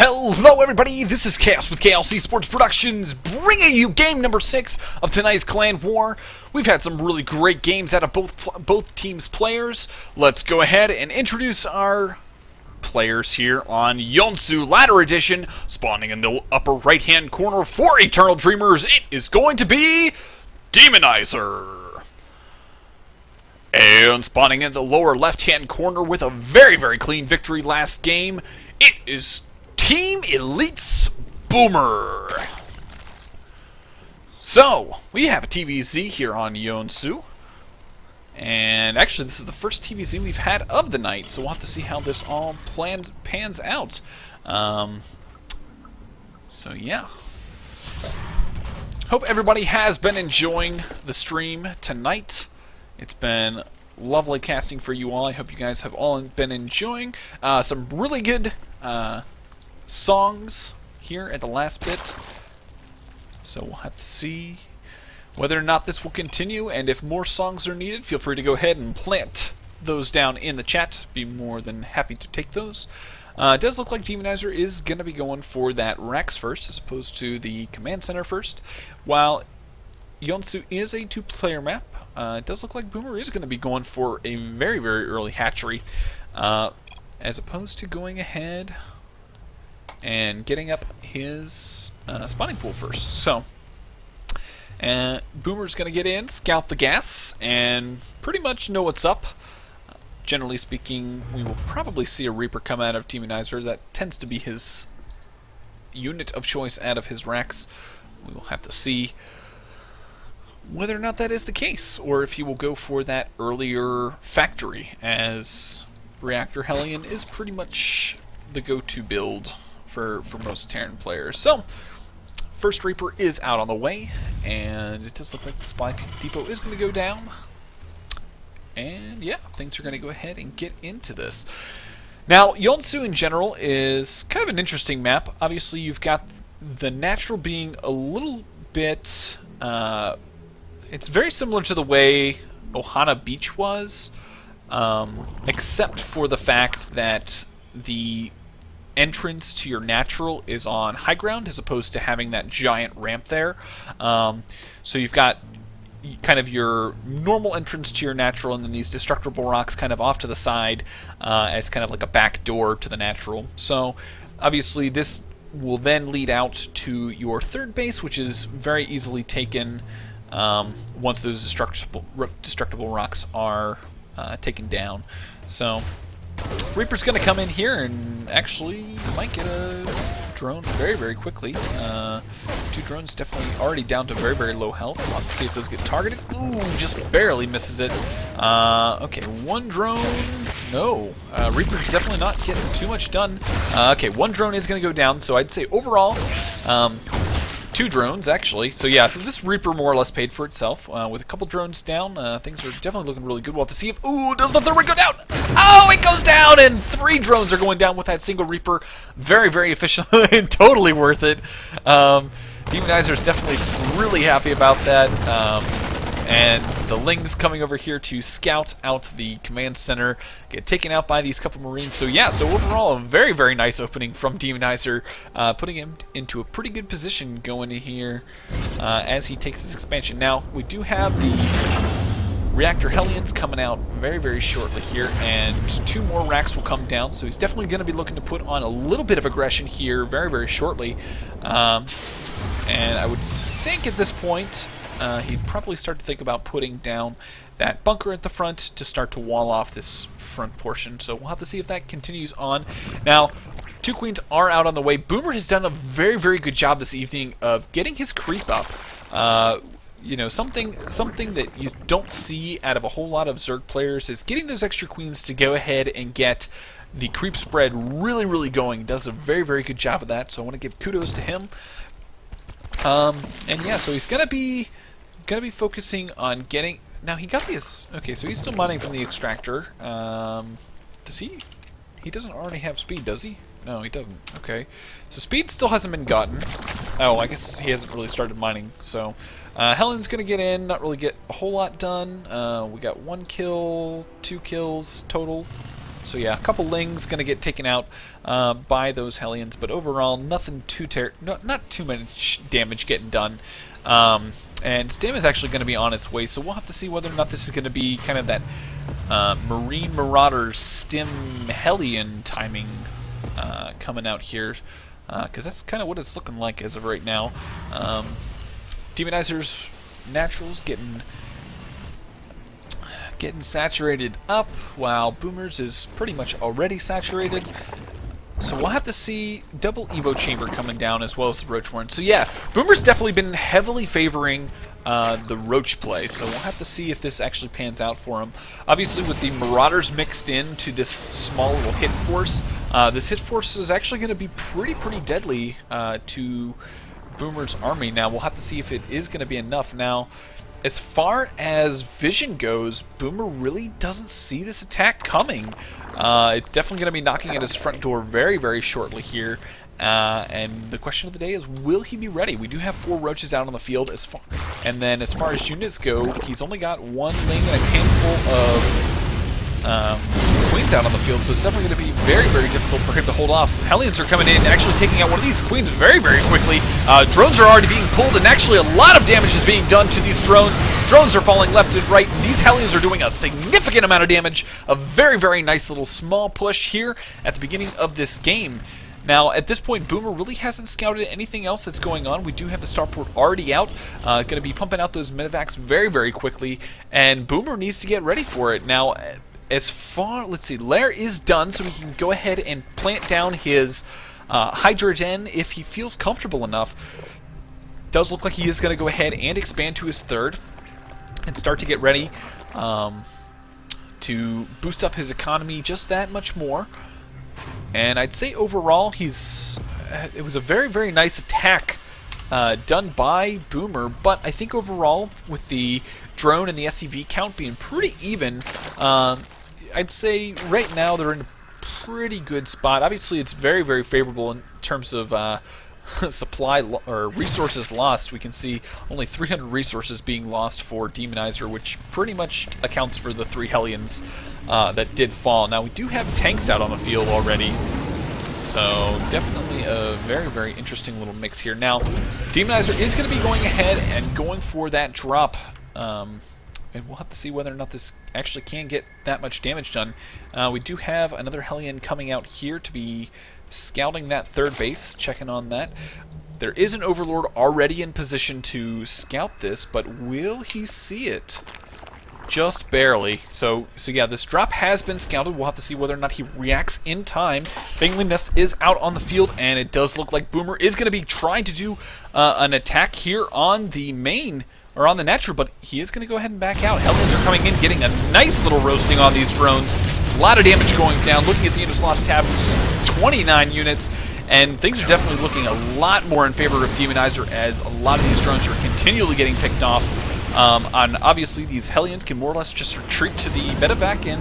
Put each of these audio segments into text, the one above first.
Hello everybody, this is Chaos with KLC Sports Productions, bringing you game number 6 of tonight's Clan War. We've had some really great games out of both teams' players. Let's go ahead and introduce our players here on Yonsu Ladder Edition. Spawning in the upper right-hand corner for Eternal Dreamers, it is going to be Demonizer. And spawning in the lower left-hand corner with a very clean victory last game, it is Team Elite's Boomer. So, we have a TvZ here on Yonsu. And actually, this is the first TvZ we've had of the night, so we'll have to see how this all pans out. So, yeah. Hope everybody has been enjoying the stream tonight. It's been lovely casting for you all. I hope you guys have all been enjoying some really good songs here at the last bit. So we'll have to see whether or not this will continue, and if more songs are needed, feel free to go ahead and plant those down in the chat. Be more than happy to take those. It does look like Demonizer is going to be going for that Rex first, as opposed to the Command Center first. While Yonsu is a 2-player map, it does look like Boomer is going to be going for a very early hatchery, as opposed to going ahead and getting up his spawning pool first. So, Boomer's going to get in, scout the gas, and pretty much know what's up. Generally speaking, we will probably see a Reaper come out of Demonizer. That tends to be his unit of choice out of his racks. We will have to see whether or not that is the case, or if he will go for that earlier factory, as Reactor Hellion is pretty much the go-to build for most Terran players. So, first Reaper is out on the way, and it does look like the Supply Depot is going to go down. And yeah, things are going to go ahead and get into this. Now, Yonsu in general is kind of an interesting map. Obviously, you've got the natural being a little bit... it's very similar to the way Ohana Beach was, except for the fact that the entrance to your natural is on high ground as opposed to having that giant ramp there. So you've got kind of your normal entrance to your natural, and then these destructible rocks kind of off to the side as kind of like a back door to the natural. So obviously this will then lead out to your third base, which is very easily taken once those destructible rocks are taken down. So Reaper's going to come in here and actually might get a drone very quickly. 2 drones definitely already down to very low health. Let's see if those get targeted. Ooh, just barely misses it. Okay, 1 drone. No. Reaper's definitely not getting too much done. Okay, 1 drone is going to go down, so I'd say overall 2 drones, actually. So yeah, so this Reaper more or less paid for itself. With a couple drones down, things are definitely looking really good. We'll have to see if... Ooh, does the third one go down? Oh, it goes down, and 3 drones are going down with that single Reaper. Very efficient and totally worth it. Demonizer's definitely really happy about that. And the Ling's coming over here to scout out the command center, get taken out by these couple Marines. So yeah, so overall a very nice opening from Demonizer, putting him into a pretty good position going in here as he takes his expansion. Now, we do have the Reactor Hellions coming out very shortly here, and 2 more racks will come down, so he's definitely going to be looking to put on a little bit of aggression here very shortly. And I would think at this point he'd probably start to think about putting down that bunker at the front to start to wall off this front portion. So we'll have to see if that continues on. Now, 2 queens are out on the way. Boomer has done a very good job this evening of getting his creep up. You know, something that you don't see out of a whole lot of Zerg players is getting those extra queens to go ahead and get the creep spread really going. He does a very good job of that, so I want to give kudos to him. And yeah, so he's gonna be focusing on getting... Now he got these... Okay, so he's still mining from the extractor. Does he? He doesn't already have speed, does he? No, he doesn't. Okay. So speed still hasn't been gotten. Oh, I guess he hasn't really started mining, so... Helen's gonna get in, not really get a whole lot done. We got 1 kill, 2 kills total. So yeah, a couple Lings going to get taken out by those Hellions, but overall, nothing too not too much damage getting done. And Stim is actually going to be on its way, so we'll have to see whether or not this is going to be kind of that Marine Marauder Stim Hellion timing coming out here, because that's kind of what it's looking like as of right now. Demonizer's Naturals getting saturated up, while Boomer's is pretty much already saturated. So we'll have to see double Evo Chamber coming down as well as the Roach Warren. So yeah, Boomer's definitely been heavily favoring the Roach play, so we'll have to see if this actually pans out for him. Obviously with the Marauders mixed into this small little hit force, this hit force is actually going to be pretty deadly to Boomer's army. Now we'll have to see if it is going to be enough. Now, as far as vision goes, Boomer really doesn't see this attack coming. It's definitely going to be knocking at his front door very shortly here. And the question of the day is, will he be ready? We do have 4 Roaches out on the field. And then as far as units go, he's only got 1 Ling and a handful of Queens out on the field, so it's definitely going to be very difficult for him to hold off. Hellions are coming in, actually taking out one of these Queens very quickly. Drones are already being pulled, and actually a lot of damage is being done to these drones. Drones are falling left and right, and these Hellions are doing a significant amount of damage. A very nice little small push here at the beginning of this game. Now, at this point, Boomer really hasn't scouted anything else that's going on. We do have the starport already out. Going to be pumping out those medevacs very quickly, and Boomer needs to get ready for it. Now, as far, let's see, Lair is done, so he can go ahead and plant down his Hydra Den if he feels comfortable enough. Does look like he is going to go ahead and expand to his 3rd and start to get ready to boost up his economy just that much more. And I'd say overall, it was a very nice attack done by Boomer, but I think overall, with the drone and the SCV count being pretty even, I'd say right now they're in a pretty good spot. Obviously, it's very favorable in terms of supply or resources lost. We can see only 300 resources being lost for Demonizer, which pretty much accounts for the 3 Hellions that did fall. Now, we do have tanks out on the field already, so definitely a very interesting little mix here. Now, Demonizer is going to be going ahead and going for that drop, and we'll have to see whether or not this actually can get that much damage done. We do have another Hellion coming out here to be scouting that 3rd base, checking on that. There is an Overlord already in position to scout this, but will he see it? Just barely. So yeah, this drop has been scouted. We'll have to see whether or not he reacts in time. Fangliness is out on the field, and it does look like Boomer is going to be trying to do an attack here on the main, or on the natural, but he is going to go ahead and back out. Hellions are coming in, getting a nice little roasting on these drones. A lot of damage going down. Looking at the units lost tab, 29 units, and things are definitely looking a lot more in favor of Demonizer, as a lot of these drones are continually getting picked off. And obviously these Hellions can more or less just retreat to the medevac and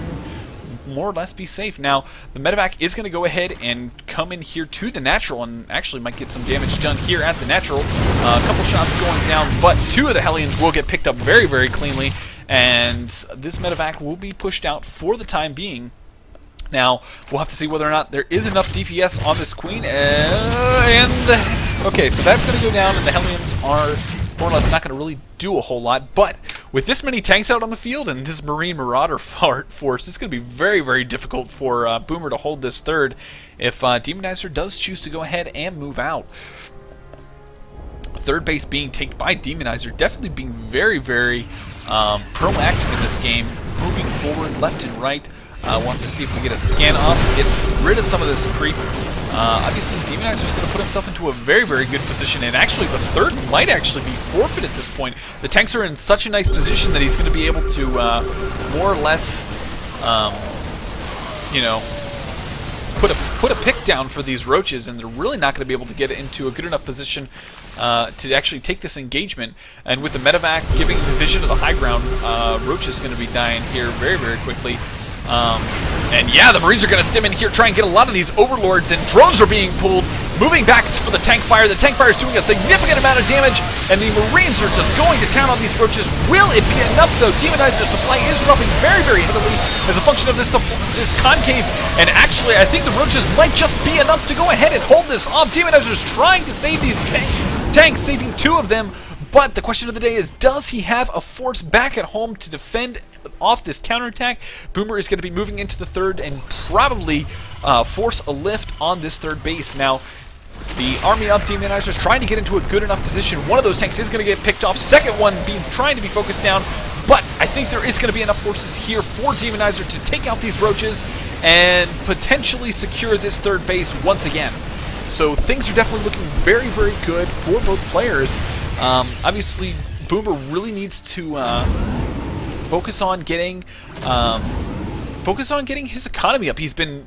more or less be safe. Now, the medevac is going to go ahead and come in here to the natural, and actually might get some damage done here at the natural. A couple shots going down, but 2 of the Hellions will get picked up very cleanly, and this medevac will be pushed out for the time being. Now, we'll have to see whether or not there is enough DPS on this Queen, okay, so that's going to go down, and the Hellions are more or less not going to really do a whole lot, but with this many tanks out on the field and this Marine Marauder force, it's going to be very difficult for Boomer to hold this 3rd if Demonizer does choose to go ahead and move out. 3rd base being taken by Demonizer, definitely being very proactive in this game, moving forward left and right. We'll have to see if we get a scan off to get rid of some of this creep. Obviously, Demonizer is going to put himself into a very good position, and actually the 3rd might actually be forfeit at this point. The tanks are in such a nice position that he's going to be able to more or less, you know, put a pick down for these Roaches, and they're really not going to be able to get into a good enough position to actually take this engagement. And with the medevac giving the vision of the high ground, Roach is going to be dying here very quickly. And yeah, the Marines are going to stim in here, try and get a lot of these Overlords, and drones are being pulled moving back for the tank fire. The tank fire is doing a significant amount of damage, and the Marines are just going to town on these roaches. Will it be enough, though? Demonizer supply is dropping very, very heavily as a function of this concave, and actually, I think the roaches might just be enough to go ahead and hold this off. Demonizer's trying to save these tanks, saving 2 of them, but the question of the day is, does he have a force back at home to defend off this counterattack? Boomer is going to be moving into the 3rd and probably force a lift on this 3rd base. Now, the army of Demonizers trying to get into a good enough position. One of those tanks is going to get picked off. Second one trying to be focused down, but I think there is going to be enough forces here for Demonizer to take out these roaches and potentially secure this 3rd base once again. So things are definitely looking very, very good for both players. Obviously, Boomer really needs to focus on getting his economy up. He's been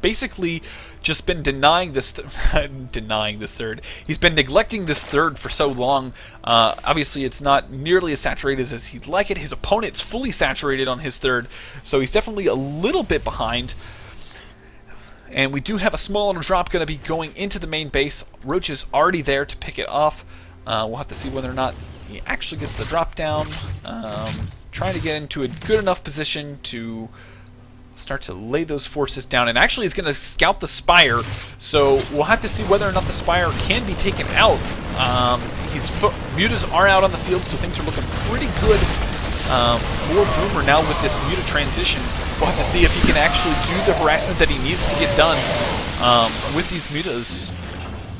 basically just been denying this third. He's been neglecting this 3rd for so long. Obviously, it's not nearly as saturated as he'd like it. His opponent's fully saturated on his 3rd, so he's definitely a little bit behind. And we do have a smaller drop going to be going into the main base. Roach is already there to pick it off. We'll have to see whether or not he actually gets the drop down. Trying to get into a good enough position to start to lay those forces down, and actually is going to scout the Spire, so we'll have to see whether or not the Spire can be taken out. His mutas are out on the field, so things are looking pretty good for Boomer now with this muta transition. We'll have to see if he can actually do the harassment that he needs to get done with these mutas.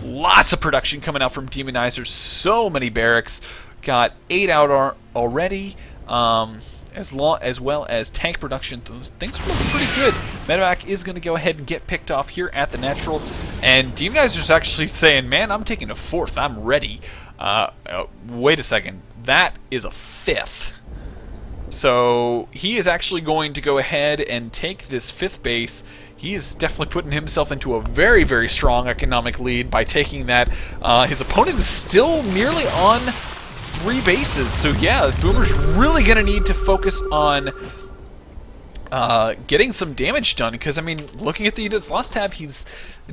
Lots of production coming out from Demonizers, so many barracks. Got 8 out already. As well as tank production. Those things are looking pretty good. Medevac is going to go ahead and get picked off here at the natural, and Demonizer's actually saying, man, I'm taking a 4th, I'm ready. Wait a second, that is a 5th. So he is actually going to go ahead and take this 5th base. He is definitely putting himself into a very, very strong economic lead by taking that. His opponent is still nearly on 3 bases, so yeah, Boomer's really going to need to focus on getting some damage done, because, I mean, looking at the units lost tab, he's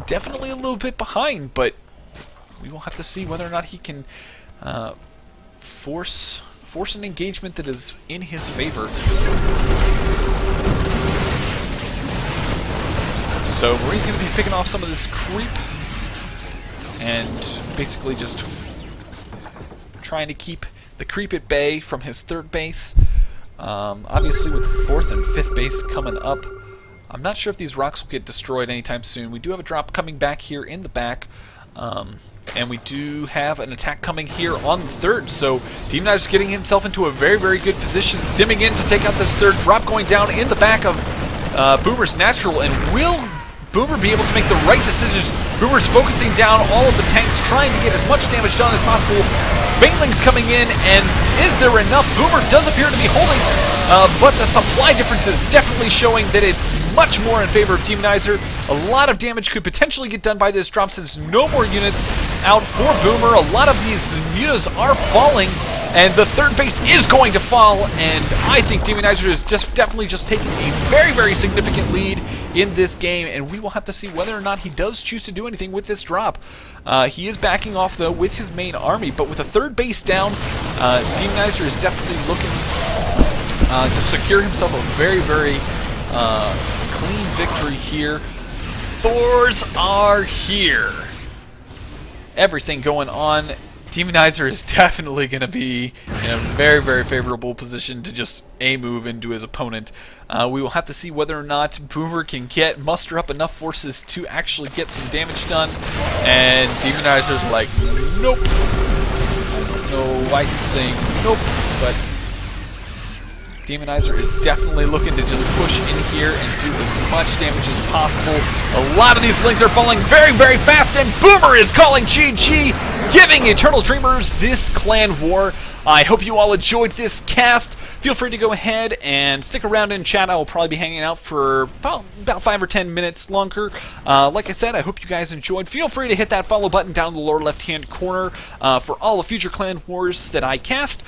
definitely a little bit behind, but we will have to see whether or not he can force an engagement that is in his favor. So Marine's going to be picking off some of this creep and basically just trying to keep the creep at bay from his 3rd base. Obviously with the 4th and 5th base coming up, I'm not sure if these rocks will get destroyed anytime soon. We do have a drop coming back here in the back, and we do have an attack coming here on the 3rd, so Demonizer's getting himself into a very, very good position, stimming in to take out this 3rd drop, going down in the back of Boomer's natural, and will Boomer be able to make the right decisions? Boomer's focusing down all of the tanks, trying to get as much damage done as possible. Baneling's coming in, and is there enough? Boomer does appear to be holding, but the supply difference is definitely showing that it's much more in favor of Demonizer. A lot of damage could potentially get done by this drop since no more units out for Boomer. A lot of these mutas are falling, and the 3rd base is going to fall, and I think Demonizer is definitely just taking a very, very significant lead in this game, and we will have to see whether or not he does choose to do anything with this drop. He is backing off, though, with his main army, but with a 3rd base down, Demonizer is definitely looking to secure himself a very, very clean victory here. Thors are here. Everything going on. Demonizer is definitely going to be in a very, very favorable position to just A-move into his opponent. We will have to see whether or not Boomer can muster up enough forces to actually get some damage done. And Demonizer's like, nope. I don't know why he's saying nope, but Demonizer is definitely looking to just push in here and do as much damage as possible. A lot of these lings are falling very, very fast, and Boomer is calling GG, giving Eternal Dreamers this clan war. I hope you all enjoyed this cast. Feel free to go ahead and stick around in chat. I will probably be hanging out for about 5 or 10 minutes longer. Like I said, I hope you guys enjoyed. Feel free to hit that follow button down in the lower left-hand corner for all the future clan wars that I cast.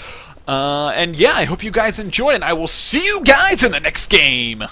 And yeah, I hope you guys enjoyed, and I will see you guys in the next game.